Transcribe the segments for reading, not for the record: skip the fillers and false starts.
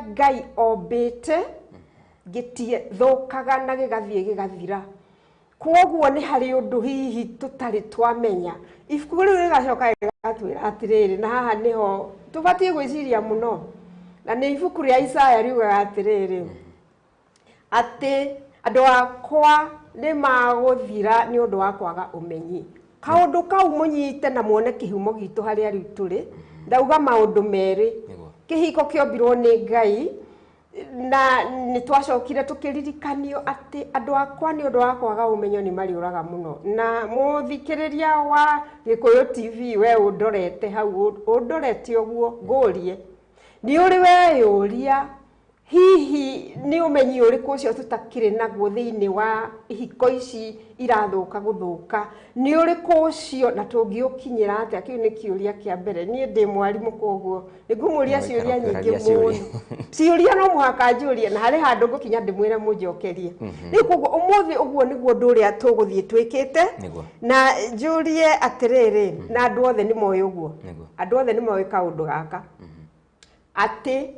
Ngai ombite gitie thokaga na gigathie gigathira kwoguo ni hari undu hihi tutari twamenya ibuku riu rigacoka rigatwira atiriri na haha niho tubatie gwiciria muno na ni ibuku ria Isaya riugaga atiriri ati andu akwa ni maguthira ni undu wa kwaga umenyi kaundu kau munyite na muone kihumo gitu haria riu turi ndauga maundu meri kihiko kiombirwo ni Ngai na ni twacokire tukiririkanio ati andu akwa ni undu wa kwaga umenyo ni mariuraga muno na muthikiriria wa Gikuyu TV we undorete hau undorete oguo ngurie ni uri we yuria hihi ni umenyi uriku ucio tutakire naguo thiini wa ihiko ici irathuka guthuka ni uriku ucio na tungiukinyira ati kiu ni kiuria kia mbere ni ndi mwarimu koguo ningumuria ciuria nyingi muno ciuria no muhaka njurie na hari handu ngukinya ndimwire munjokerie ni koguo umuthi uguo niguo nduria tuguthie twikite na njurie atiriri na andu othe ni moyo uguo andu othe ni moyo kaundu gaka ati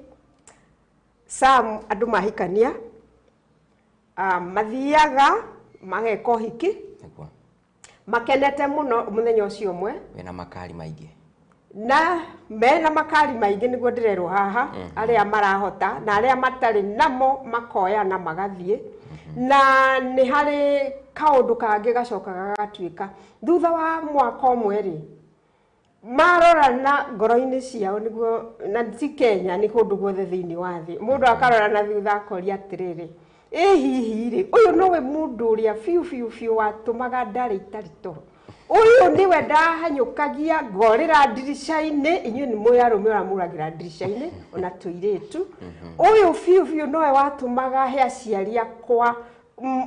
Sam andu mahikania mathiaga mageka hiki makenete muno muthenya ucio umwe wena makari maingi na mena makari maingi niguo ndirerwo haha aria marahota na aria matari namo makoya na magathie na ni hari kaundu kangi gacokaga gatwika thutha wa mwaka umwe ri marora na ngoro-ini ciao niguo na ti Kenya ni kundu guothe thiini wa thi mundu akarora na thutha akoria atiriri hihi ri uyu nowe mundu uria fiu watumaga ndari itari toro uyu niwe ndahanyukagia ngorira ndirisha-ini inyuĩ ni muyarume uramuragira ndirisha-ini ona tuiritu uyu fiu nowe watumaga he aciari akwa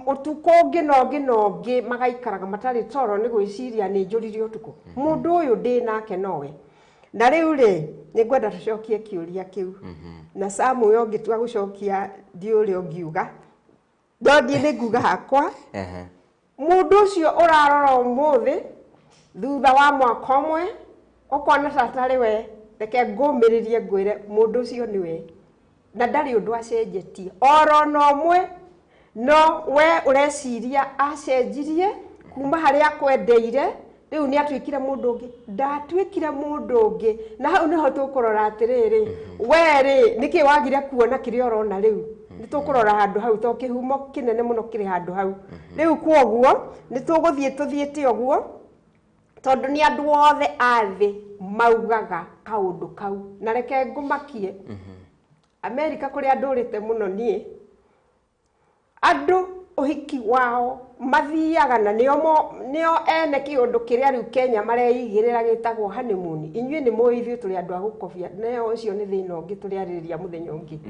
utuko ngi magaikaraga matari toro ni gwiciria ni njurire utuko mundu uyu ndi nake nowe na riu ri ni ngwenda tucokie kiuria kiu na Samu yo ngitua gucokia ndiuri ngiuga ndodi ni nguga hakwa mundu ucio urarora umuthi thutha wa mwaka umwe ukona tatari we reke ngumiririe ngwire mundu ucio niwe na ndari undu acenjetie oro no mwe no we ureciria acenjirie kuma haria kwendeire riu ni atwikire mundu ungi ndatwikire mundu ungi na hau niho tukurora atiriri we ri niki wagire kuona kiri orona riu ni tukurora handu hau to kihumo kinene muno kiri handu hau riu kwoguo ni tuguthie tuthiete oguo tondu ni andu othe athi maugaga kaundu kau na reke ngumakie America kuri andurite muno nie andu uhiki wao mathiaga na nio ene kiundu kiria riu Kenya mareigirira gitagwo honeymoon inyuĩ ni muithio turi andu agukofia neo ucio ni thina ungi turi arĩrĩria muthenya ungi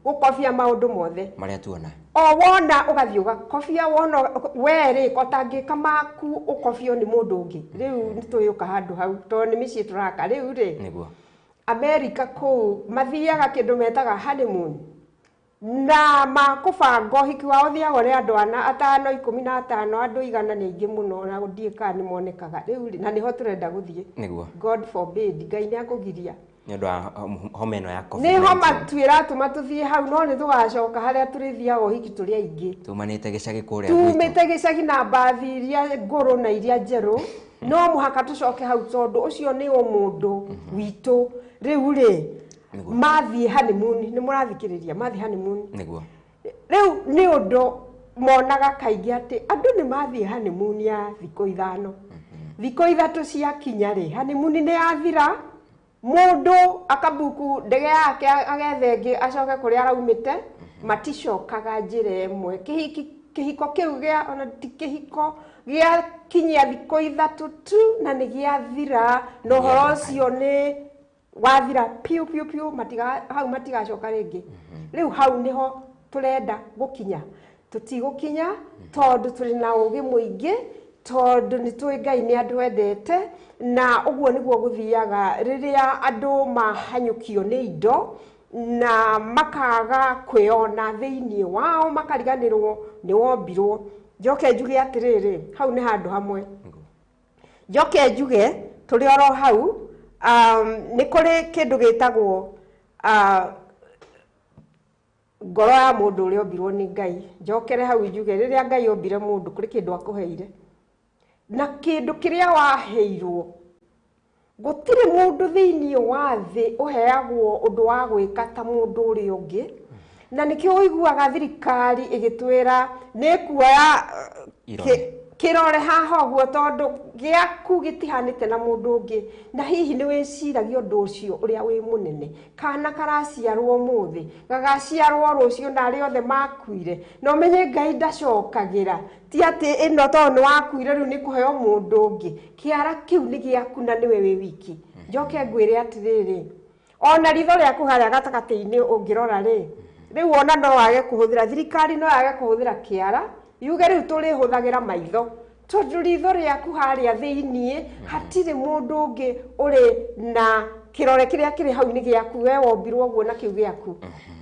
gukofia maundu mothe maria tuona wona ugathie ugakofia wona weri kotangika maku ukofio ni mundu ungi riu nituyuka handu hau to ni micii turaka riu ri America ku mathiaga kindu metaga honeymoon na makubanga hiki wao thiago ri andu ana 5 15 andu igana ni ingi muno na guthiika ni monekaga riu na niho turenda guthie God forbid Ngai ni akugiria ni andu homa ino ya covid ni homa twira tumatuthie hau no ni tugacoka haria turithiago hiki turi aingi tumanite gicagi kuria gwitu tumite gicagi na bathi iria nguru na iria njeru no muhaka tucoke hau tondu ucio ni umundu witu riu ri mathi honeymoon ni murathikiriria mathi honeymoon niguo riu ni undu monaga kaingi ati andu ni mathi honeymoon ya thiko ithano thiko ithatu cia kinya ri honeymoon ni yathira mundu akabuku ndege yake agethengi acoke kuri araumite maticokaga njira imwe kihiko kiu gia ona kihiko gia kinya thiko ithatu tu na ni giathira no horo ucio ni wathira piu matigacoka ringi riu hau niho turenda gukinya tutigukinya tondu turi na ugi muingi tondu ni tui Ngai ni andu endete na uguo niguo guthiaga riria andu mahanyukio ni indo na makaga kwiona thiini wao makariganirwo ni wombirwo njoke njuge atiriri hau ni handu hamwe njoke njuge turi oro hau ni kuri kindu gitagwo ngoro ya mundu uri ombirwo ni Ngai njokere hau njuge riria Ngai ombire mundu kuri kindu akuheire na kindu kiria waheirwo gutire mundu thiini wa thi uheagwo undu wa gwika ta mundu uri ungi na nikio uiguaga thirikari igitwira ni kuoya kirore haha guo tondu giaku gitihanite na mundu ungi na hihi ni wiciragia undu ucio uria wi munene kana karaciarwo muthi gagaciarwo rucio na ari othe makuire no menye Ngai ndacokagira ti ati ino to ni wakuire riu ni kuheo mundu ungi kiara kiu ni giaku na niwe wi wiki njoke ngwire atiriri ona ritho riaku haria gatagati-ini ungirora ri riu ona no wage kuhuthira thirikari no yage kuhuthira kiara yuge riu turi huthagira maitho tondu ritho riaku haria thiini hatire mundu ungi uri na kirore kiria kiri hau ni giaku we wombirwo guo na kiu giaku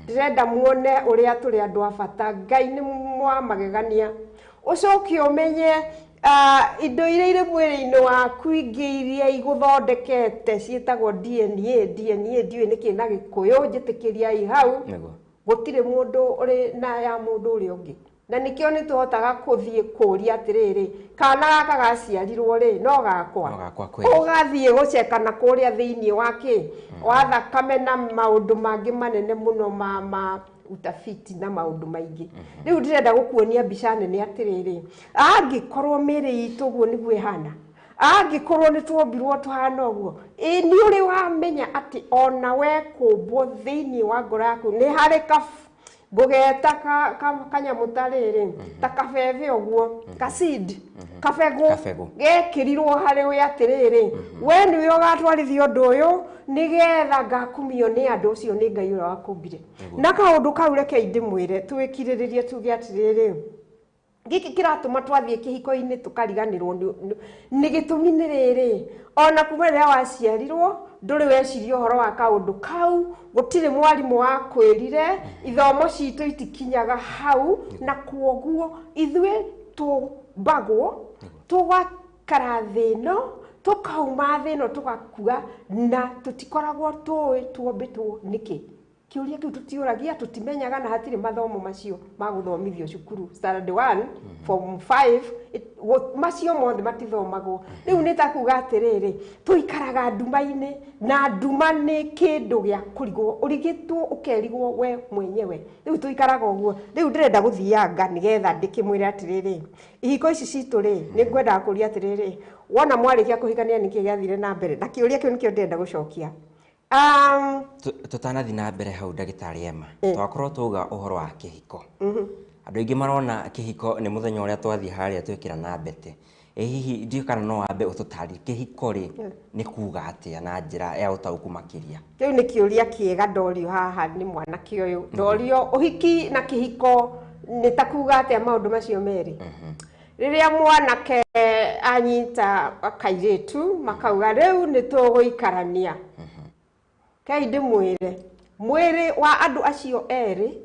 ndirenda muone uria turi andu abata Ngai ni mwa magegania ucoke umenye indo iria iri mwiri-ini waku ingi iria iguthondekete ciitagwo DNA ndiwe niki na Gikuyu njitikiria hau gutire mundu uri na ya mundu uri ungi na nikio ni tuhotaga kuthie kuria atiriri kana gaka gaciarirwo ri no gakwa ugathie guceka na kuria thiini wake wa thakame na maundu mangi manene muno ma utafiti na maundu maingi riu ndirenda gukuonia mbica nene atiriri angikorwo miri itu guo niguo ihana angikorwo ni twombirwo tuhana uguo ni uri wamenya ati ona we kumbwo thiini wa ngoro yaku ni hari bugeta kanyamu tariri ta kabebe uguo kasidi kabego gekirirwo hari we atiriri we ni we ugatwarithio undu uyu nigetha ngakumio ni andu ucio ni Ngai uria wakumbire na kaundu kau reke ndimwire twikiriririe tuge atiriri giki kiratuma twathie kihiko-ini tukariganirwo ni gitumi ni riri ona kuma riria waciarirwo nduri weciria uhoro wa kaundu kau gutire mwarimu wa kwirire ithomo citu itikinyaga hau na kuoguo ithwe tumbagwo tugakara thino tukauma thino tugakua na tutikoragwo twombitwo niki kiuria kiu tutiuragia tutimenyaga na hatire mathomo macio maguthomithio cukuru standard 1 form 5 macio mothe matithomagwo riu ni ta kuga atiriri tuikaraga nduma-ini na nduma ni kindu gia kurigwo urigitwo ukerigwo we mwenyewe riu tuikaraga uguo riu ndirenda guthianga nigetha ndikimwire atiriri ihiko ici citu ri ni ngwenda kuria atiriri wona mwarikia kuhikania niki giathire na mbere na kiuria kiu nikio ndirenda gucokia tutanathi na mbere hau ndagitari Emma twakorwo tuga uhoro wa kihiko andu ingi marona kihiko ni muthenya uria twathi haria twikira na mbete hihi ndio kana no wambe ututari kihiko ri ni kuga atia na njira ya utauku makiria kiu ni kiuria kiega ndorio haha ni mwana kioyo ndorio uhiki na kihiko ni takuga atia maundu macio meri riria mwanake anyita kairitu makauga riu ni tuguikarania kai ndimwire mwiri wa andu acio eri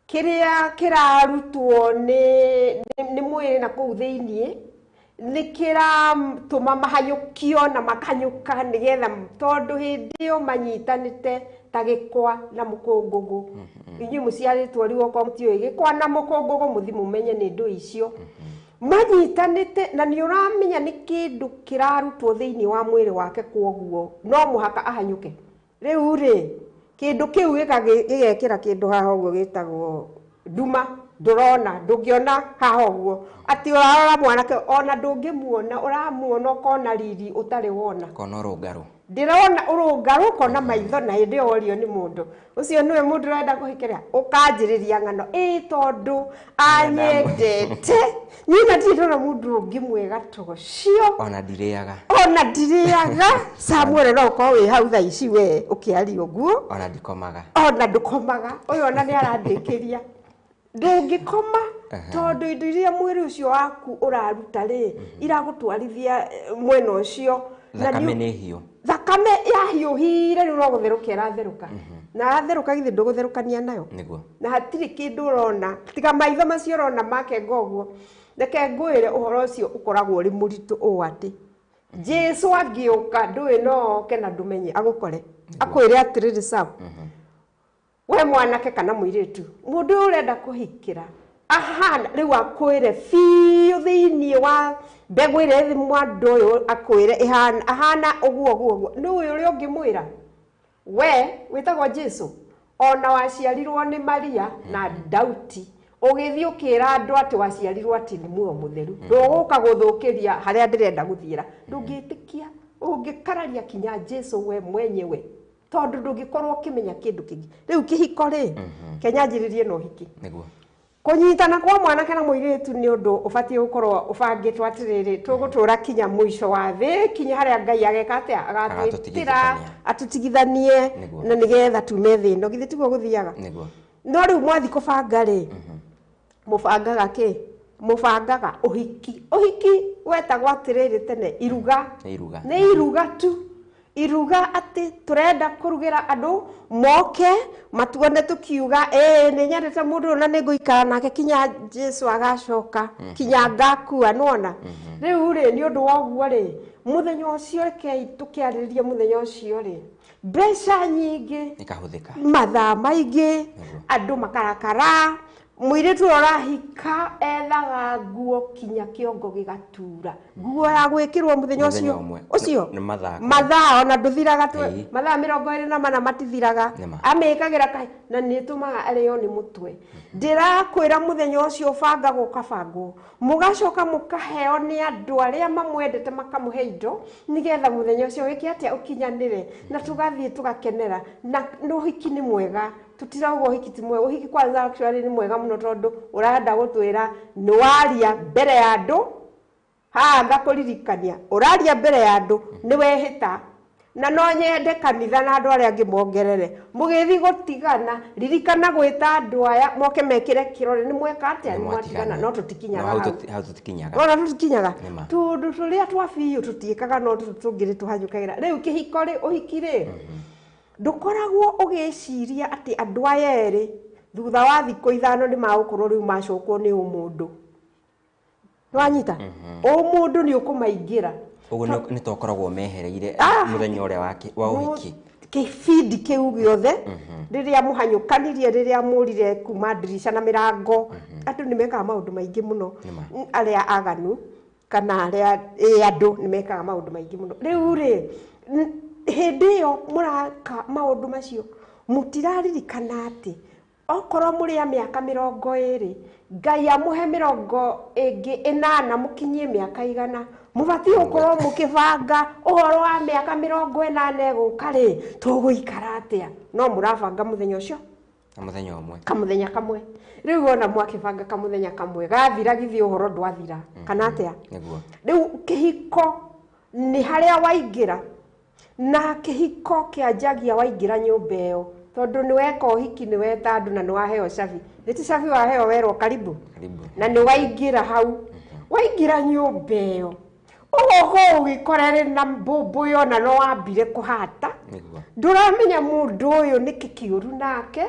kiria kirarutwo ni mwiri na kuu thiini ni kiratuma mahanyukio na makanyuka nigetha tondu hindi iyo manyitanite ta gikwa na mukungugu inyu muciaritwo riwo kwa mutio gikwa na mukungugu muthimu menye ni ndu icio manyitanite na ni uramenya ni kindu kirarutwo thiini wa mwiri wake kuoguo no muhaka ahanyuke riu ri kindu kiu gigekira kindu haha uguo gitagwo nduma ndurona ndungiona haha uguo ati urarora mwanake ona ndungimuona uramuona ukona riri utari wona kona urungaru ndirona urungaru kona maitho na hindi orio ni mundu ucio niwe mundu urenda kuhikiria ukanjiriria ngano tondu anyendete nyina ndira mundu ungi mwega tocio ona ndiriaga Samuel no ko wi hau tha ici we ukiari uguo ona ndikomaga uyu ona ni arandikiria ndungikoma tondu indo iria mwiri ucio waku uraruta ri iragutwarithia mwena ucio thakame ni hiu thakame ya hiuhire riu no gutheruka iratheruka na atheruka githi ndugutherukania nayo niguo na hatiri kindu urona tiga maitho macio urona make ngoguo reke ngwire uhoro ucio ukoragwo uri muritu u ati Jesu agiuka ndui no kena ndumenye agukore akwire atiriri sawa we mwanake kana muiritu mundu urenda kuhikira ahana riu akwire fiu thiini wa mbegu ire thi mwandu uyu akwire ahana uguo ni uyu uri ungimwira we witagwo Jesu ona waciarirwo ni Maria na Dauti ugithii ukira andu ati waciarirwo ati ni muo mutheru nduguka guthukiria haria ndirenda guthiira ndungitikia ungikararia kinya Jesu we mwenyewe tondu ndungikorwo ukimenya kindu kingi riu kihiko ri kenyanjiririe no hiki niguo kunyitana kwa mwanake na muiritu ni undu ubatie gukorwo ubangitwo atiriri tugutura kinya muico wa thi kinya haria Ngai ageka atia agatwitira atutigithanie na nigetha tume thi no githi tiguo guthiaga niguo no riu mwathi kubanga ri mubangaga ki mubangaga uhiki wetagwo atiriri tene iruga ni iruga tu iruga ati turenda kurugira andu moke matuone tukiuga ni nyarete mundu na niguikara nake kinya Jesu agacoka kinya ngakua nona riu ri ni undu woguo ri muthenya ucio reke tukiariririe muthenya ucio ri mbeca nyingi nikahuthika mathaa maingi andu makarakara muiritu urahika ethaga nguo kinya kiongo gigatura nguo ya gwikirwo muthenya ucio ni mathaa ona nduthiraga tu mathaa 24 matithiraga amekagira kai na nitumaga areo ni mutwe ndirakwira muthenya ucio bangagwo kabangwo mugacoka mukaheo ni andu aria mamwendete makamuhe indo nigetha muthenya ucio wiki atia ukinyanire na tugathie tugakenera na nuhiki ni mwega tutiraugo hiki mwe uhiki kwanza actually ni mwega muno tondu urenda gutwira ni waria mbere ya andu ngakuririkania uraria mbere ya andu ni wehita na no nyende kanitha na andu aria ngimongerere mugithi gutigana ririkana gwita andu aya moke mekire kirore ni mweka atia ni mwatigana no tutikinyaga hau tutikinyaga no tutikinyaga tundu turia twabiu tutiikaga no tungiri tuhanyukagira riu kihiko ri uhikire ndukoragwo ugiciria ati andu aya eri thutha wa thikũ ithano ni magukorwo riu macokwo ni umundu nwanyita umundu ni ukumaingira uguo ni tokoragwo mehereire muthenya uria wa uhiki kifindi kiu giothe riria muhanyukanirie riria murire kuma dirisha na mirango andu ni mekaga maundu maingi muno aria aganu kana aria andu ni mekaga maundu maingi muno riu ri hindi yo muraka maundu macio mutiraririkana ati okorwo muri a miaka 20 Ngai amuhe 8 mukinyie miaka igana mubati ukorwo mukibanga uhoro wa miaka 80 guka ri tuguikara atia no murabanga muthenya ucio muthenya umwe kamuthenya kamwe riu ona mwakibanga kamuthenya kamwe gathira githi uhoro ndwathira kana atia niguo riu kihiko ni haria waingira na kihiko kianjagia waingira nyumba iyo tondu ni weka uhiki ni weta andu na ni waheo cabi niti cabi waheo werwo karibu na ni waingira hau waingira nyumba iyo oho ugikorere na mbumbu yo na no wambire kuhata nduramenya mundu uyu ni kikiuru nake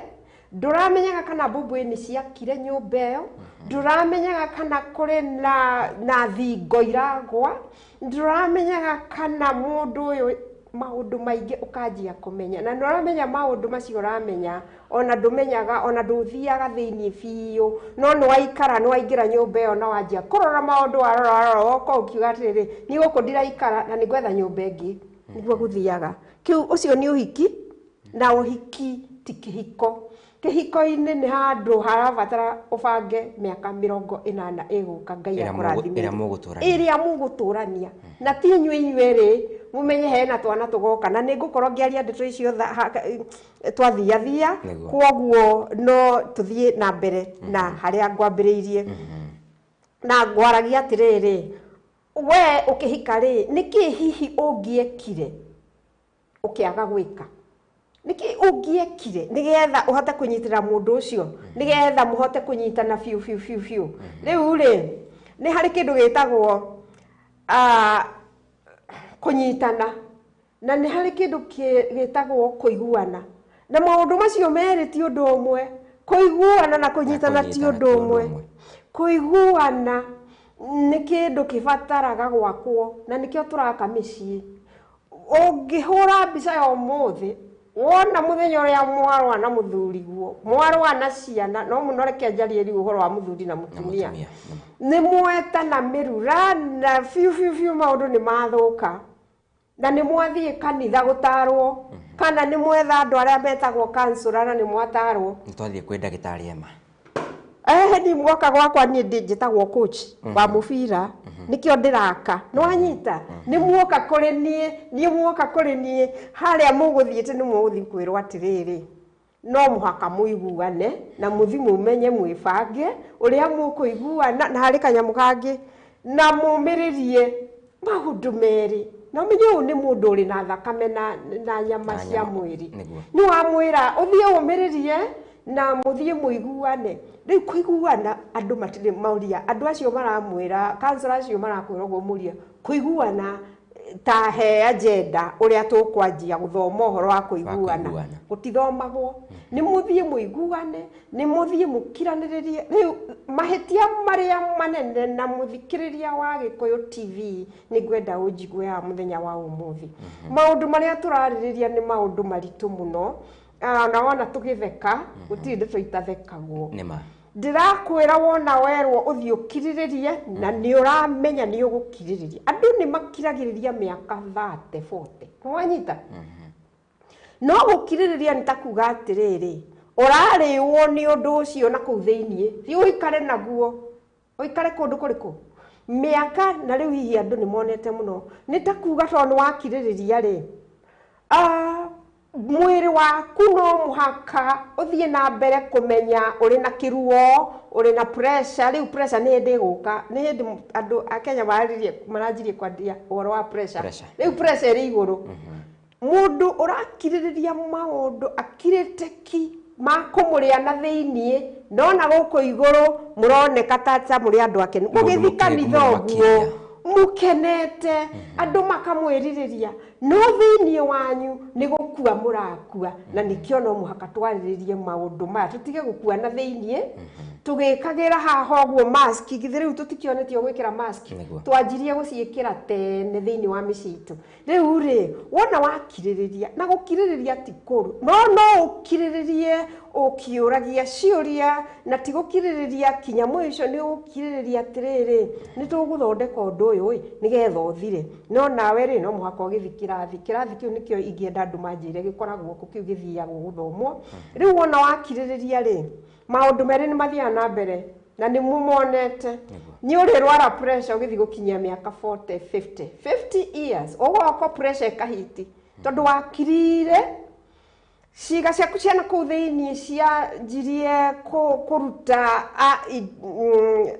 nduramenyaga kana mbumbu ni ciakire nyumba iyo nduramenyaga kana kuri na thingo iragwa nduramenyaga kana mundu uyu maundu maingi ukanjia kumenya na nuramenya maundu macio uramenya ona ndumenyaga ona nduthiaga thiini biu no ni waikara ni waingira nyumba iyo na wanjia kurora maundu warora woko ukiuga atiriri ni guku ndiraikara na nigwetha nyumba ingi niguo guthiaga kiu ucio ni uhiki na uhiki ti kihiko kihiko-ini ni handu harabatara ubange miaka 80 iguka Ngai akurathimire iria muguturania na ti inyuĩ ri mumenye hena twana tugoka na ningukorwo ngiaria ndeto icio twathiathia kwoguo no tuthie na mbere na haria ngwambiriirie na ngwaragia atiriri we ukihika ri niki hihi ungiekire ukiaga gwika niki ungiekire nigetha uhote kunyitira mundu ucio nigetha muhote kunyitana fiu riu ri ni hari kindu gitagwo kunyitana na ni hari kindu gitagwo kuiguana na maundu macio meri ti undu umwe kuiguana na kunyitana ti undu umwe kuiguana ni kindu kibataraga gwakwo na nikio turaka micii ungihura mbica ya umuthi wona muthenya uria mwarwa na muthuri guo mwarwa na ciana no munore kenjarie ri uhoro wa muthuri na mutumia ni mweta na mirura na fiu maundu ni mathuka na ni mwathie kanitha gutarwo kana ni mwetha andu aria betagwo counselor na ni mwatarwo ni twathie kwi ndagitari ema ni mwoka gwakwa ni njitagwo coach wa mubira nikio ndiraka no anyita ni mwoka kuri ni mwoka kuri ni haria muguthiete ni muguthi kwirwo atiriri no muhaka muiguane na muthimu umenye mwibange uria mukuiguana na hari kanyamu kangi na mumiririe maundu meri no menye ni mundu uri na thakame na nyama cia mwiri ni wamwira uthie umiririe na muthie muiguane riu kuiguana andu matire mauria andu acio maramwira counselor acio marakwira go muria kuiguana ta he agenda uria tukwanjia guthoma uhoro wa kuiguana gutithomagwo ni muthie muiguane ni muthie mukiraniririe riu mahitia maria manene na muthikiriria wa Gikuyu TV ni gwenda unjigwe ya muthenya wa umuthi maundu maria turaririria ni maundu maritu muno na wona tugitheka gutinde tutathekagwo nima ndirakwira wona werwo uthio kiriririe na ni uramenya ni ugukiririria andu ni makiragiriria miaka 30 40 kwanyita no gukiririria nitakuga atiriri urariwo ni undu ucio na kuu thiini thi uikare naguo uikare kundu kuriku miaka na riu hihi andu ni monete muno nitakuga tonu wakiririria ri mwiri waku no muhaka uthie na mbere kumenya uri na kiruo uri na pressure riu pressure ni ndi guka ni ndi andu a Kenya marajirie kwandia uhoro wa pressure riu pressure ri iguru mundu urakiririria maundu akiriteki makumuria na thiini ndona guku iguru muroneka tata muri andu ake mugithikanitha oguo mukenete andu makamwiririria no thiini wanyu ni gukua murakua na nikio no muhaka twariririe maundu maya tutige gukua na thiini tugikagira haha oguo mask githiriu tutikionetio gwikira mask twanjirie guciikira tene thiini wa micitu riu ri wona wakiririria na gukiririria tikuru no ukiriririe ukiuragia ciuria na tigukiririria kinya mwisho ni ukiririria atiriri ni tuguthondeka undu uyu nigetha uthire no nawe ri no muhaka ugithikira kirathi kiu nikio ingienda andu manjire gikoragwo kukiu githiagwo guthomwo riu wona wakiririria ri maundu meri ni mathia na mbere na ni mumonete ni uri rwara pressure ugithi gukinyia miaka 40 50 years ogoko pressure kahiti tondu wakirire ciiga ciaku ciana kuu thiini cianjirie kuruta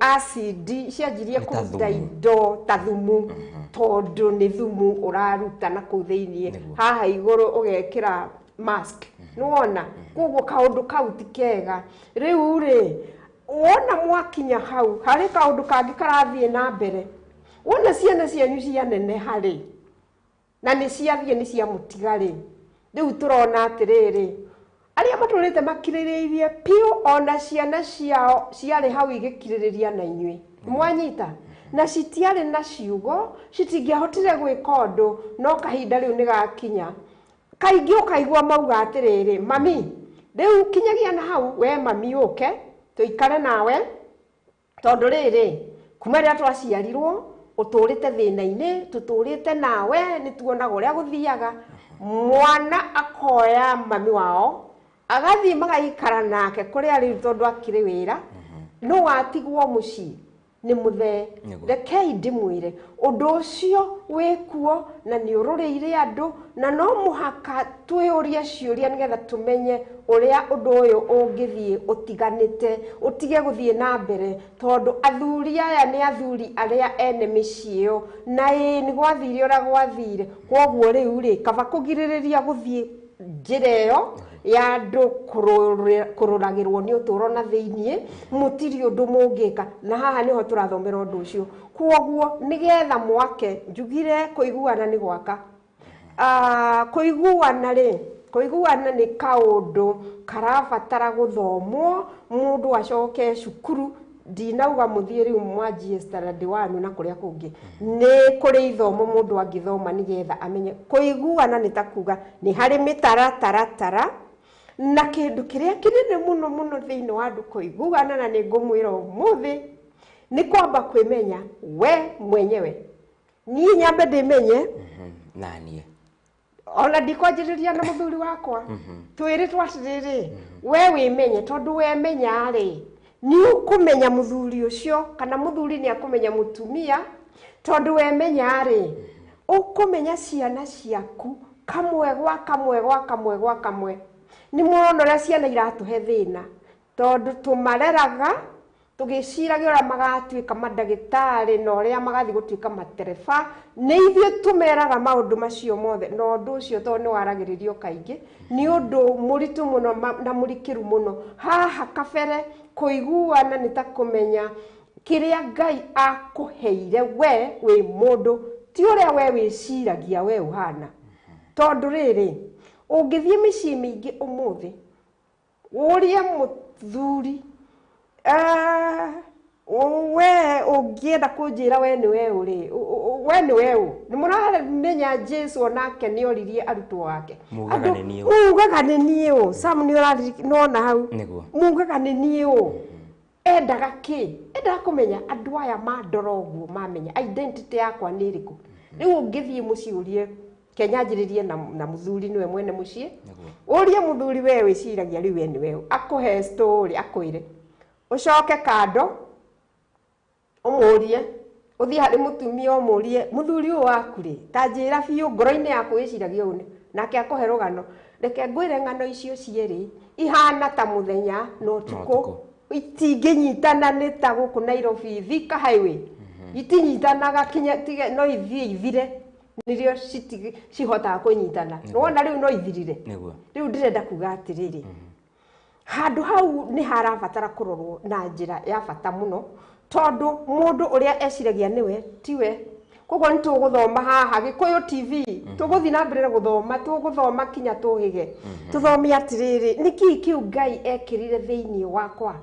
acid cianjirie kuruta indo ta thumu tondu ni thumu uraruta na kuu thiini haha iguru ugekira mask nuona kuguo kaundu kau tikega riu ri wona mwakinya hau hari kaundu kangi karathie na mbere wona ciana cianyu cianene hari na ni ciathie ni cia mutigari riu turona atiriri aria maturite makiririirie piu ona ciana ciao ciari hau igikiririria na inyui mwanyita na citiari na ciugo citingihotire gwika undu no kahinda riu ni gakinya kaingi ukaigwa mauga atiriri mami riu kinyagia na hau we mami uke tuikare nawe tondu riri kuma ria twaciarirwo uturite thina-ini tuturite nawe ni tuonaga uria guthiaga mwana akoya mami wao agathie magaikara nake kuria riu tondu akiri wira no watigwo mucii ni muthe rekei ndimwire undu ucio wikuo na ni ururiire andu na no muhaka twiyuria ciuria nigetha tumenye uria undu uyu ungithie utiganite utige guthie na mbere tondu athuri aya ni athuri aria ene micio na ni gwathire ura gwathire koguo riu ri kaba kugiririria guthie njira iyo ya andu kururagirwo ni uturo na thiini mutiri undu mungika na haha niho turathomera undu ucio koguo nigetha mwake njugire kuiguana ni gwaka kuiguana ni kaundu karabatara guthomwo mundu acoke cukuru ndinauga muthie riu mwanjie standard 1 na kuria kungi ni kuri ithomo mundu angithoma nigetha amenye kuiguana ni takuga ni hari mitara na kindu kiria kinene muno thiini wa andu kuiguana na ni ngumwira umuthi ni kwamba kwimenya we mwenyewe ni nyambe ndimenye nanie ona ndikwanjiriria na muthuri wakwa twiritwa atiriri we wimenye tondu we menya ri ni ukumenya muthuri ucio kana muthuri ni akumenya mutumia tondu we menya ri ukumenya ciana ciaku kamwe gwa kamwe ni muono ria ciana iratuhe thina tondu tumareraga tugiciragia ora magatuika madagitari na oria magathi gutuika matereba ni ithie tumeraga maundu macio mothe no ndu ucio to ni waragiririo kaingi ni undu muritu muno na murikiru muno haha kabere kuiguana ni ta kumenya kiria Ngai akuheire we wi mundu ti uria we wiciragia we uhana tondu riri ungithie micii mingi umuthi uria muthuri we ungienda kunjira we ni we uri we ni we ni muramenya Jesu onake ni oririe arutwo wake mugaga ni niu sam ni orari nona hau mugaga ni niu endaga ki endaga kumenya andu aya mandoroguo mamenya identity yakwa ni iriku riu ungithie muciurie kenyanjiririe na muthuri niwe mwene mucii urie muthuri we wiciragia riu we ni we akuhe story akwire ucoke kando umurie uthie hari mutumia umurie muthuri u waku ri tanjira biu ngoro-ini yaku wiciragia une nake akuhe rugano reke ngwire ng'ano icio cieri ihana ta muthenya no tuko itinginyitana ni ta guku Nairobi Thika highway itinyitanaga kinya no ithie ithire nirio cihotaga kunyitana wona riu no ithirire riu ndirenda kuga atiriri handu hau ni harabatara kurorwo na njira ya bata muno tondu mundu uria eciragia niwe tiwe koguo ni tuguthoma haha Gikuyu TV tuguthi na mbere tuguthoma kinya tuhige tuthomi atiriri niki kiu Ngai ekirire thiini wakwa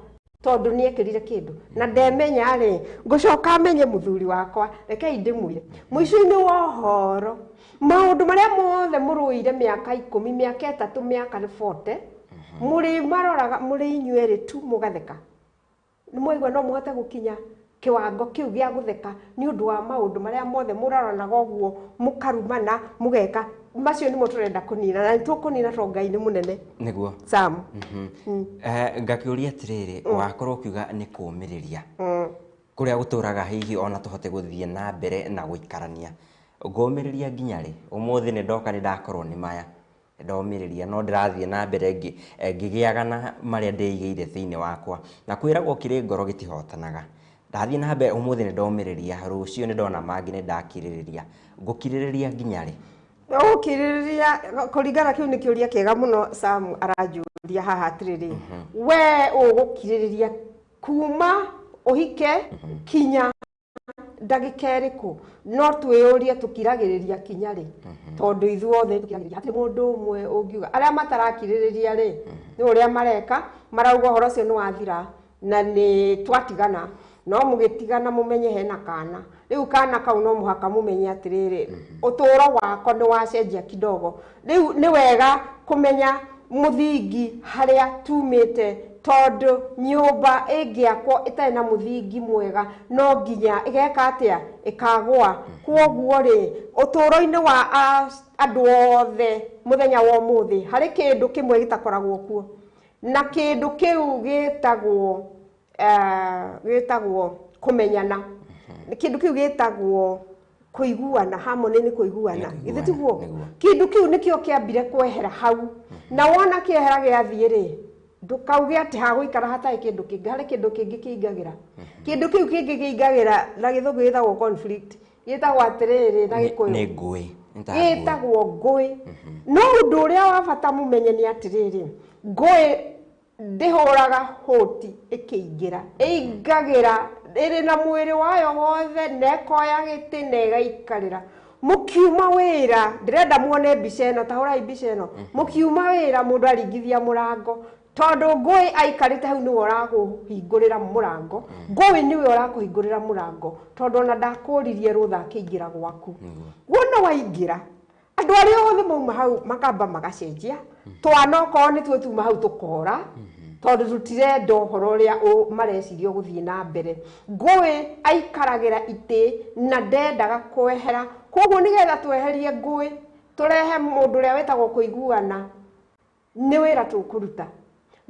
tondu ni ekirire kindu na ndemenya ri ngucoka menye muthuri wakwa rekei ndimwire muico-ini wa horo maundu maria mothe muruire miaka 10 miaka 3 miaka 40 muri maroraga muri inyueri tu mugatheka ni mwaigua no muhote gukinya kiwango kiu gia gutheka ni undu wa maundu maria mothe muraranaga uguo mukarumana mugeka macio ni muturenda kunina na tukunina to Ngai ni munene niguo Sam ngakiuria atiriri wakorwo kiuga ni kumiriria kuria guturaga hihi ona tuhote guthie na mbere na guikarania ngomiriria nginya ri umuthi ni ndoka ni ndakorwo ni maya ndomiriria no ndirathie na mbere ngigiagana maria ndeigire thiini wakwa na kwiragwo kiri ngoro gitihotanaga ndathie na mbere umuthi ni ndomiriria rucio ni ndona mangi ni ndakiririria ngukiririria nginya ri ukiririria kuringana kiu ni kiuria kiega muno Sam arajuria haha atiriri we ugukiririria kuma uhike kinya ndagika iriku no twiyurie tukiragiriria kinya ri tondu ithuothe tukiragiriria ati mundu umwe ungiuga aria matarakiririria ri ni uria mareka marauga horo cio ni wathira na ni twatigana no mugitigana mumenye hena kana riu kana kau no muhaka mumenye atiriri uturo wako ni wacenjia kidogo riu ni wega kumenya muthingi haria tumite tondu nyumba ingiakwo itari na muthingi mwega no nginya igeka atia ikagwa kwoguo ri uturo-ini wa andu othe muthenya wa umuthi hari kindu kimwe gitakoragwo kuo na kindu kiu gitagwo kumenyana kindu kiu gitagwo kuiguana harmony ni kuiguana ithe tiguo kindu kiu nikio kiambire kwehera hau na wona kiehera giathie ri ndukauge ati haguikara hatai kindu kingi hari kindu kingi kiingagira kindu kiu kingi kiingagira na githungu gitagwo conflict gitagwo atiriri na Gikuyu ni ngui gitagwo ngui no undu uria wa bata mumenye ni atiriri ngui ndihuraga hoti ikiingira ingagira iri na mwiri wayo wothe nekoya giti nega ikarira mukiuma wira ndirenda muone mbica ino tahurai mbica ino mukiuma wira mundu aringithia murango tondu ngui aikarite hau niwe urakuhingurira murango ngui niwe urakuhingurira murango tondu ona ndakuririe rutha akiingira gwaku wona waingira andu aria othe mauma hau makamba magacenjia twana okorwo ni twe tuma hau tukora tondu tutirenda uhoro uria mareciria guthie na mbere ngui aikaragira ite na ndendaga kwehera koguo nigetha tweherie ngui turehe mundu uria wetagwo kuiguana ni wira tukuruta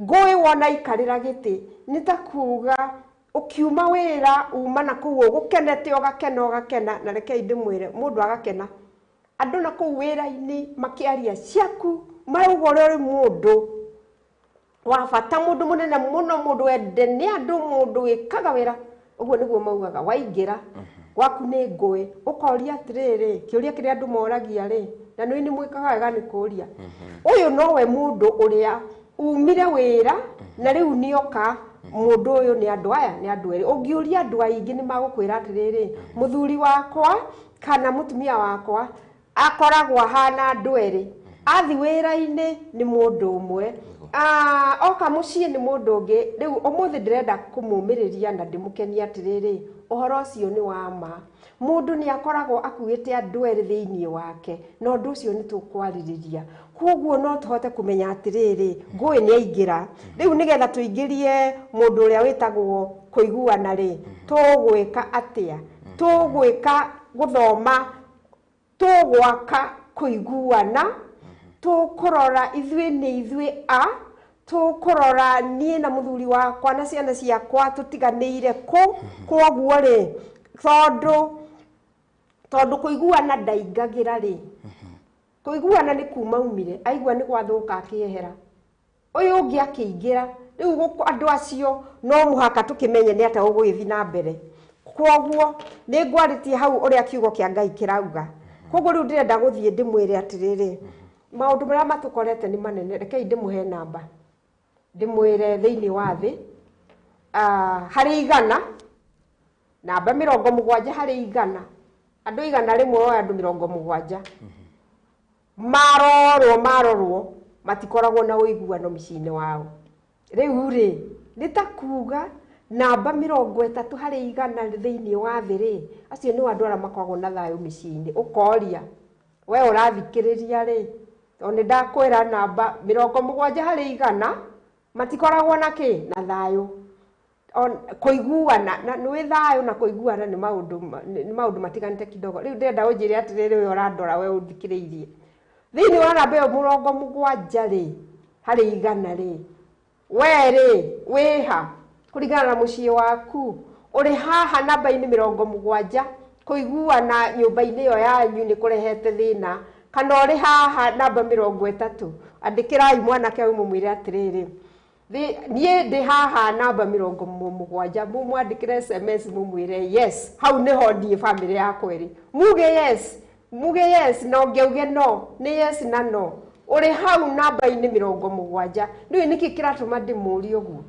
ngui wona ikarira giti ni ta kuga ukiuma wira uma na kuo gukenete ugakena na reke ndimwire mundu agakena andu na kuu wira-ini makiaria ciaku marauga uria uri mundu wa bata mundu munene muno mundu wende ni andu mundu wikaga wira uguo niguo maugaga waingira gwaku ni ngui ukoria atiriri kiuria kiria andu moragia ri na ni mwikaga wega ni kuria uyu nowe mundu uria umire wira na riu nioka mundu uyu ni andu aya ni andu eri ungiuria andu aingi ni magukwira atiriri muthuri wakwa kana mutumia wakwa akoragwo hana andu eri athi wira-ini ni mundu umwe oka mucii ni mundu ungi riu umuthi ndirenda kumumiriria na ndimukenia atiriri uhoro ucio ni wa ma mundu ni akoragwo akuite andu eri thiini wake na undu ucio ni tukwariria koguo no tuhote kumenya atiriri ngui ni aingira riu nigetha tuingirie mundu uria witagwo kuiguana ri tugwika atia tugwika guthoma tugwaka kuiguana tukurora ithui ni ithui a tukurora nie na muthuri wakwa na ciana ciakwa tutiganiire ku koguo ri tondu kuiguana ndaingagira ri kuiguana ni kuma umire aigua ni gwathuka akiehera uyu ungi akiingira riu andu acio no muhaka tukimenye ni ata uguithi na mbere koguo ni ngwaritie hau uria kiugo kia Ngai kirauga koguo riu ndirenda guthie ndimwire atiriri maundu maria matukorete ni manene reke ndimuhe namba ndimwire thiini wa thi hari igana namba 70 hari igana andu igana rimwe o andu 70 marorwo matikoragwo na uiguano micini wao riu ri ni ta kuga namba 30 hari igana thiini wa thi ri acio ni andu aria makoragwo na thayu micini ukoria we urathikiriria ri oni ndakwira namba 70 hari igana matikoragwo na ki na thayu kuiguana na ni thayu na kuiguana ni maundu matiganite kidogo riu ndenda unjire atiriri we urandora we uthikiriirie thiini wa namba 70 ri hari igana ri we ri wiha kuringana na mucii waku uri haha namba-ini 70 kuiguana nyumba-ini iyo yanyu ni kurehete thina kana uri haha namba 30 andikirai mwanake au mumwire atiriri nie ndi haha namba 70 mumwandikire SMS mumwire yes hau niho ndie family yakwa iri muge yes no ngeuge no ni yes na no uri hau namba-ini 70 riu niki kiratuma ndimuri uguo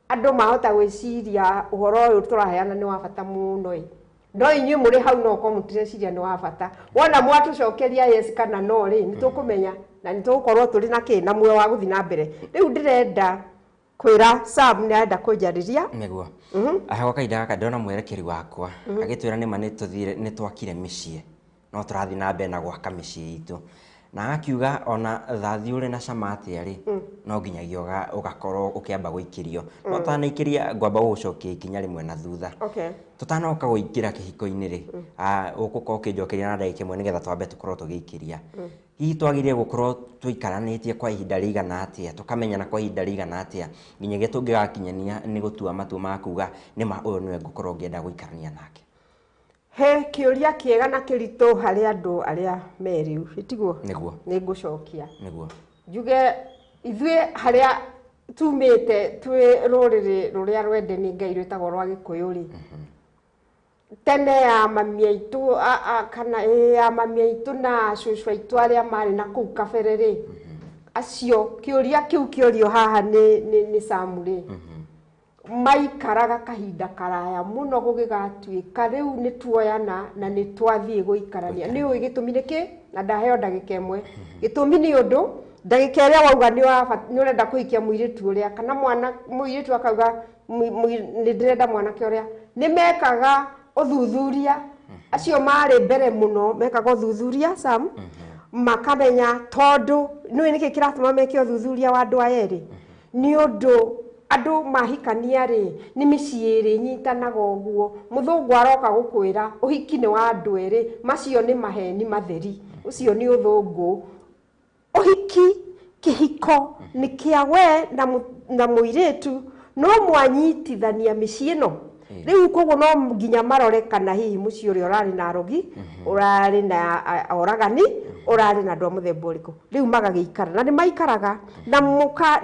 andu mahota gwiciria uhoro uyu turaheana ni wa bata muno no inyu muri hau no ko mutireciria ni wa bata wona mwatucokeria yes kana no ri ni tukumenya na ni tugukorwo turi na ki na muoyo wa guthi na mbere riu ndirenda kwira Sam ni enda kunjariria niguo ahwa kaida gaka ndona mwerekeri wakwa agitwira ni mane tuthire ni twakire micii no turathi na mbere na gwaka micii itu na akiuga ona thathi uri na camati ari no nginyagia ugakorwo ukiamba guikirio no tanaikiria ngwamba gucokia ikinya rimwe na thutha tutanoka guikira kihiko-ini ri ukukorwo ukinjokeria na ndagika imwe nigetha twambe tukorwo tugiikiria hihi twagirie gukorwo tuikaranitie kwa ihinda rigana atia tukamenyana kwa ihinda rigana atia nginyagia tungigakinyania ni gutua matua ma kuga ni ma uyu niwe ngukorwo ngienda guikarania nake he kiuria kiega na kirito hari andu aria meriu itiguo niguo ni ngucokia niguo njuge ithui haria tumite twi ruriri ruria rwende ni Ngai rwetagwo rwa Gikuyu ri tene ya mami aitu kana ya mami aitu na cucu aitu aria mari na kuu kabere ri acio kiuria kiu kiurio haha ni Samu ri maikaraga kahinda karaya muno gugigatuika riu ni tuoyana na ni twathie guikarania ni ui gitumi niki na ndaheo ndagika imwe gitumi ni undu ndagika ĩrĩa wauga nĩ ũrenda kũhikia mũirĩtu ũrĩa kana mwana mũirĩtu akauga nĩ ndĩrenda mwanake ũrĩa nĩ mekaga ũthuthuria acio marĩ mbere mũno mekaga ũthuthuria Sam makamenya tondu nĩ nĩkĩ kĩratũma meke ũthuthuria wa andũ aya erĩ nĩ ũndũ andũ mahikania rĩ nĩ mĩciĩ ĩrĩ nyitanaga ũguo mũthũngũ aroka gũkwĩra ũhiki nĩ wa andũ erĩ macio nĩ maheni matheri ucio nĩ ũthũngũ ũhiki kĩhiko nĩ kĩa we na mũirĩtu no mwanyitithania mĩciĩ ĩno rĩu koguo no nginya marore kana hihi mũciĩ ũrĩa ũrarĩ na arogi ũrarĩ na oragani ũrarĩ na andũ a mũthemba ũrĩkũ rĩu magagĩikara na nĩ maikaraga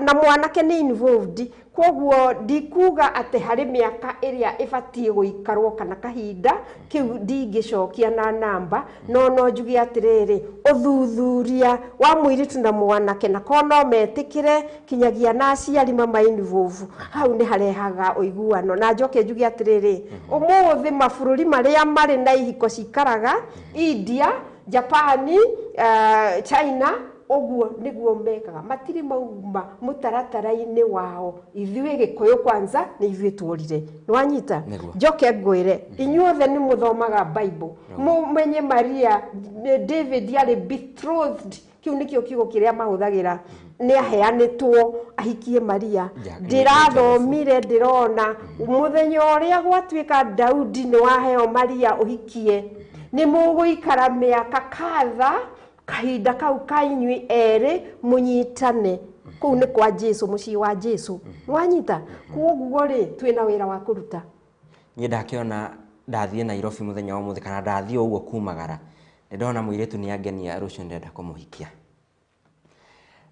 na mwanake nĩ involved koguo ndikuga atĩ harĩ mĩaka ĩrĩa ĩbatiĩ gũikarwo kana kahinda kĩu ndingĩcokia na namba no njuge atĩrĩrĩ ũthuthuria wa mũirĩtu na mwanake na kono metĩkĩre kinyagia na aciari mama involve hau nĩ harehaga ũiguano na njoke njuge atĩrĩrĩ ũmũthĩ mabũrũri marĩa marĩ na ihiko cikaraga India Japan China oguo niguo mekaga matiri mauma mutaratara-inĩ wao ithuĩ Gĩkũyũ kwanza nĩ ithuĩ tũrire nwanyita njoke ngwĩre inyuothe nĩ mũthomaga Bible mũmenye Maria David yarĩ betrothed kiu nĩkĩo kiugo kĩrĩa mahũthagĩra nĩ aheanĩtwo ahikie Maria ndĩrathomire ndĩrona mũthenya ũrĩa gwatuĩka Daudi nĩ waheo Maria ũhikie nĩ mũgũikara mĩaka katha kahinda kau kainyui erĩ munyitane kuu nĩ kwa Jesu mũciĩ wa Jesu wanyita koguo rĩ twĩna wĩra wa kũruta niĩ ndakĩona ndathiĩ Nairobi mũthenya wa mũthĩ kana ndathiĩ ũguo kumagara nĩ ndona mũirĩtu nĩ angenia rũciũ ndenda kũmũhikia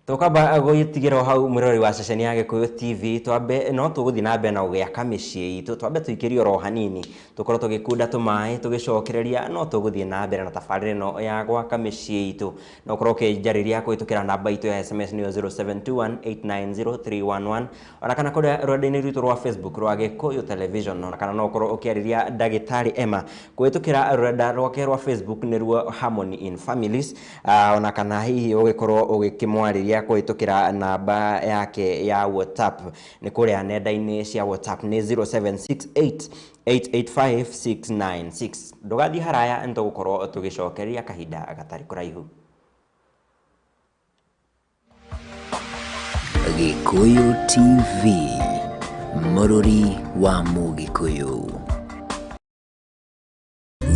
tukamba gũitigĩra hau mũrori wa ceceni ya Gĩkũyũ TV twambe no tũgũthiĩ na mbere na ũgĩaka mĩciĩ itũ twambe tũikĩrie oro hanini tũkorwo tũgĩkunda tũmaĩ tũgĩcokereria no tũgũthiĩ na mbere na tabarĩra ĩno ya gwaka mĩciĩ itũ no ũkorwo ũkĩnjarĩria kũhĩtũkĩra namba itũ ya SMS nĩyo 0721890311 ona kana kũrĩa rũrenda-inĩ rwitũ rwa Facebook rwa Gĩkũyũ Television ona kana no ũkorwo ũkĩarĩria ndagĩtarĩ Emma kũhĩtũkĩra rũrenda rwake rwa Facebook nĩruo Harmony in Families ona kana hihi ũgĩkorwo ũgĩkĩmwarĩria kuhitukira namba yake ya WhatsApp ni kuria nenda-ini cia WhatsApp ni 0768885696 ndugathi haraya ntugukorwo tugicokeria kahinda gatari kuraihu Gĩkũyũ TV mũrori wa Mũgĩkũyũ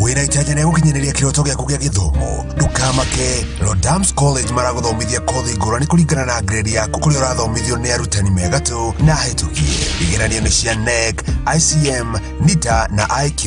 wĩra itaja gũkinyanĩria kĩroto gĩaku gĩa gĩthomo ndukamake Lodams College maragũthomithia kothi ngũrani kũringana na grade yaku kũrĩa ũrathomithio nĩ arutani mega tu na hĩtũkie igeranio nĩ cia NEC, ICM, NITA na IQ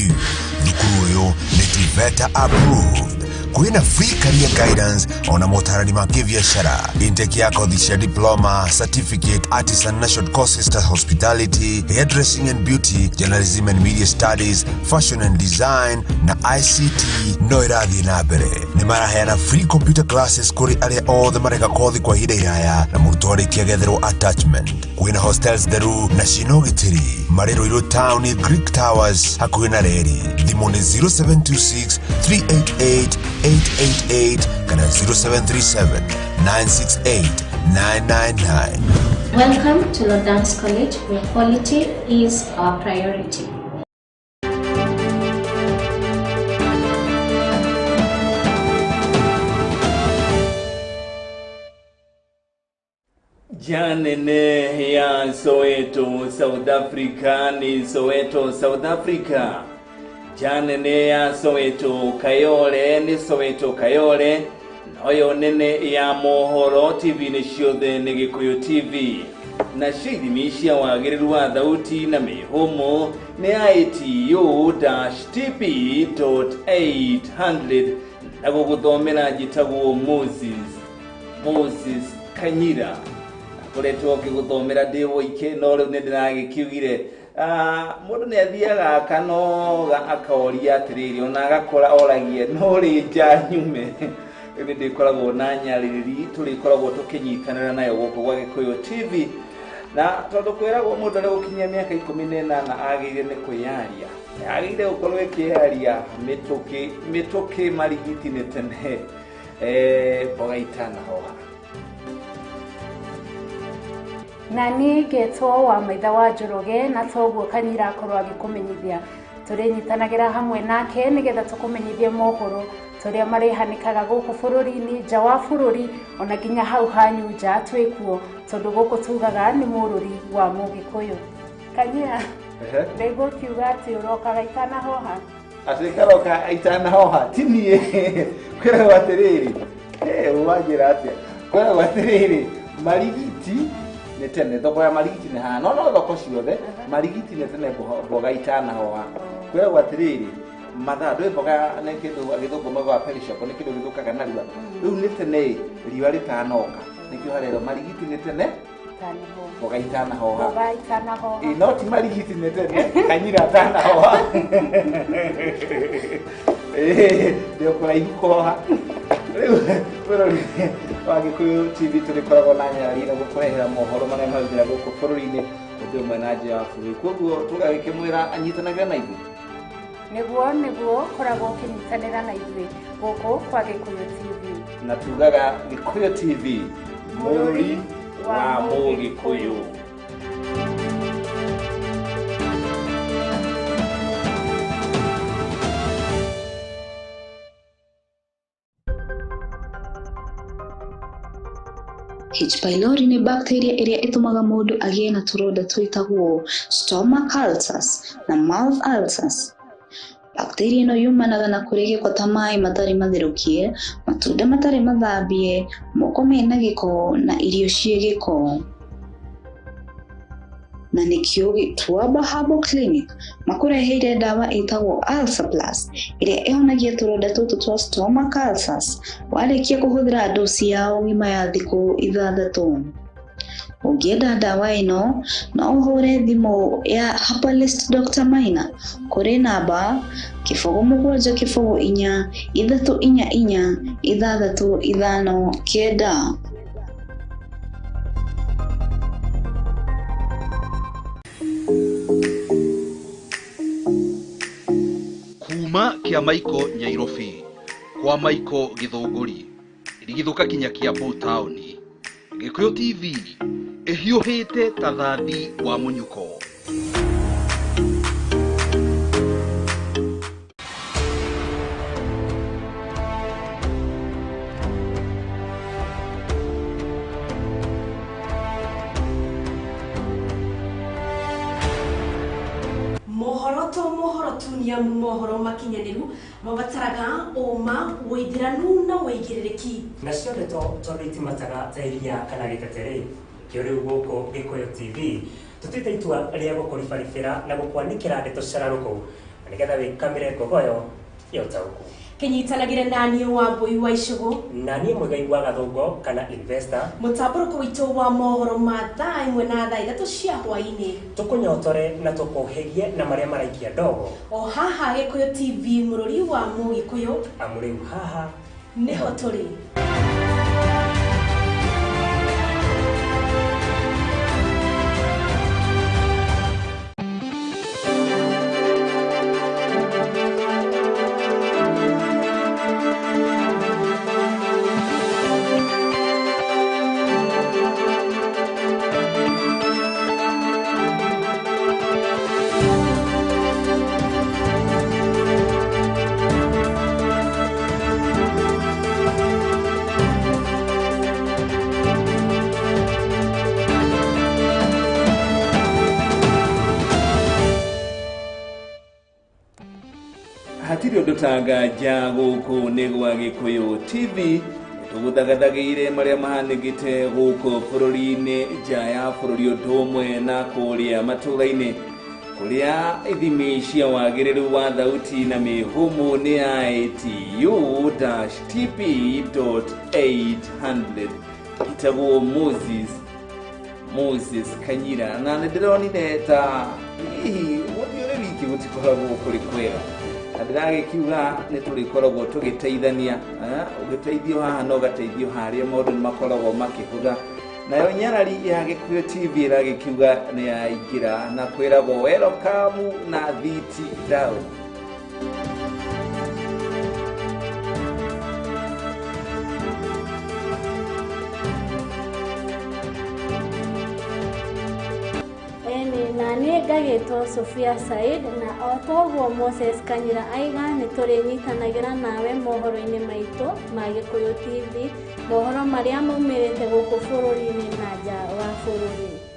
thukuru ũyũ nĩ TVETA approved kwĩna free career guidance ona motarani ma kĩbiacara intake ya kothi cia diploma, certificate, artisan na short courses ta hospitality, hairdressing and beauty, journalism and media studies, fashion and design na ICT no irathiĩ na mbere nĩ maraheana free computer classes kũrĩ arĩa othe mareka kothi kwa ihinda iraya na mũrutwo arĩkia getherwo attachment kwĩna hostels theru na cina ũgitĩri marĩ Ruiru Town Greek Towers hakuhĩ na reri thimũ nĩ 0726 388 888 kana 0737 968 999. Welcome to Lodams College, where quality is our priority. Janene ya Soweto, South Africa ni Soweto, South Africa. Janene ya Soweto, Kayole ni Soweto, Kayole. Oyo nene ya mohoro TV ni ciothe ni Gĩkũyũ TV. Na cidimishia wagĩrĩru wa thauti na mĩhũmũ ni ITU-TP.800 na gũgũthomera njĩtagwo Moses Kanyira. Koretwo ngĩgũthomera ndĩ woike no rĩu nĩ ndĩragĩkiugire mũndũ nĩ athiaga akanoga akoria atĩrĩrĩ ona agakora oragie no rĩnja nyume nĩ ndĩkoragwo na nyarĩrĩri tũrĩkoragwo tũkĩnyitanĩra nayo gũkũ gwa Gĩkũyũ TV na tondũ kwĩragwo mũndũ arĩ gũkinyia mĩaka 18 agĩrĩire nĩ kwĩyaria agĩrĩire gũkorwo ĩkĩyaria mĩtũkĩ marigiti nĩ tene mboga itanahoha na niĩ ngetwo wa maitha wa Njoroge na toguo Kanyira akorwo agĩkũmenyithia tũrĩnyitanagĩra hamwe nake nĩgetha tũkũmenyithie mohoro tũrĩa marehanĩkaga gũkũ bũrũri-inĩ nja wa bũrũri ona nginya hau hanyu nja twĩkuo tondũ gũkũ tugaga nĩ mũrũri wa Mũgĩkũyũ. Kanyira ndĩgũ kiuga atĩ ũrokaga itanahoha. Atĩ karoka itanahoha tinie kwĩragwo atĩrĩrĩ wanjĩra atĩa kwĩragwo atĩrĩrĩ marigiti nĩ tene thoko ya marigiti nĩ hana no thoko ciothe marigiti nĩ tene mboga itanahoha kwĩragwo atĩrĩrĩ mathaa ndũĩ mboga nĩ kĩndũ agĩthũngũma perishable nĩ kĩndũ gĩthũkaga narua rĩu nĩ tene riũa rĩtanoka nĩkĩo harero marigiti nĩ tene mboga itanahoha no ti marigiti nĩ tene Kanyira atanahoha ndio kũraihu koha rĩu bũrũri wa Gĩkũyũ TV tũrĩkoragwo na nyarari na gũkũrehera mohoro marĩa maraumĩra gũkũ bũrũri-inĩ ũndũ ũmwe na nja ya bũrũri koguo tũgagĩkĩmwĩra anyitanagĩra na ithuĩ nĩguo koragwo ũkĩnyitanĩra na ithuĩ gũkũ kwa Gĩkũyũ TV na tugaga Gĩkũyũ TV mũrũri wa Mũgĩkũyũ. H. pylori nĩ bacteria ĩrĩa ĩtũmaga mũndũ agĩe na tũronda twĩtagwo stomach ulcers na mouth ulcers. Bacteria ĩno yumanaga na kũrĩa gĩko ta maĩ matarĩ matherũkie, matunda matarĩ mathambie, moko mena gĩko na irio ciĩ gĩko. Na nĩkĩo Twaba Herbal Clinic makũreheire ndawa ĩtagwo Ulcer Plus ĩrĩa ĩhonagia tũronda tũtũ twa stomach ulcers warĩkia kũhũthĩra dosi ya ũgima ya thikũ 6. Ũngĩenda ndawa ĩno no ũhũre thimũ ya Herbalist Dr. Maina kũrĩ namba 0774 344 659. Kuma kia Maiko Nyairobi kwa Maiko Githunguri rigithuka kinya Kiambu town Gĩkũyũ TV ehiũhĩte ta thathi wa mũnyuko. mohoro tunia mohoro makinyaniru mabataraga oma wĩthiranu na wĩigĩrĩrĩki na ciothe tondũ itimataga ta iria kana gĩtetere kĩo rĩu gũkũ Gĩkũyũ TV tũtuĩte itua rĩa gũkũribaribĩra na gũkwanĩkĩra ndeto cararũkũ na nĩgetha wĩkamĩre ngogoyo ya ũtaũku kinyitanagire nani wa Mbui wa Icũgũ na niĩ Mũigai wa Gathũngũ kana investor mũtambũrũko witũ wa mohoro ma thaa 1 na thaa 3 cia hwaĩ-inĩ tũkũnyotore na tũkũhĩgie na marĩa maraikia ndogo o haha Gĩkũyũ TV mũrũri wa Mũgĩkũyũ amu rĩu haha nĩho tũrĩ. Hatirĩ ũndũ tangaja gũkũ nĩ gwa Gĩkũyũ TV tũgũthagathageire marĩa mahanĩkĩte gũkũ bũrũri-inĩ nja ya bũrũri ũndũ ũmwe na kũrĩa matũũra-inĩ kũrĩa ithimi cia wagĩrĩru wa thauti na mĩhũmũ nĩ ITU-TP.800 itagwo Moses Kanyira na nĩndĩronire ta hihi mũthiũrĩ wiki gũtikoragwo kũrĩ kwega ndĩragĩkiuga nĩ tũrĩkoragwo tũgĩteithania ũgĩteithio haha na ũgateithio harĩa maũndũ nĩ makoragwo makĩhũtha nayo nyarari ya Gĩkũyũ TV ĩragĩkiuga nĩ yaingĩra na kwĩragwo welcome na thiti down. na niĩ ngagĩtwo Sophia Said, na o toguo Moses Kanyira aiga nĩ tũrĩnyitanagĩra nawe mohoro-inĩ maitũ ma Gĩkũyũ TV, mohoro marĩa maumĩrĩte gũkũ bũrũri-inĩ na nja wa bũrũri.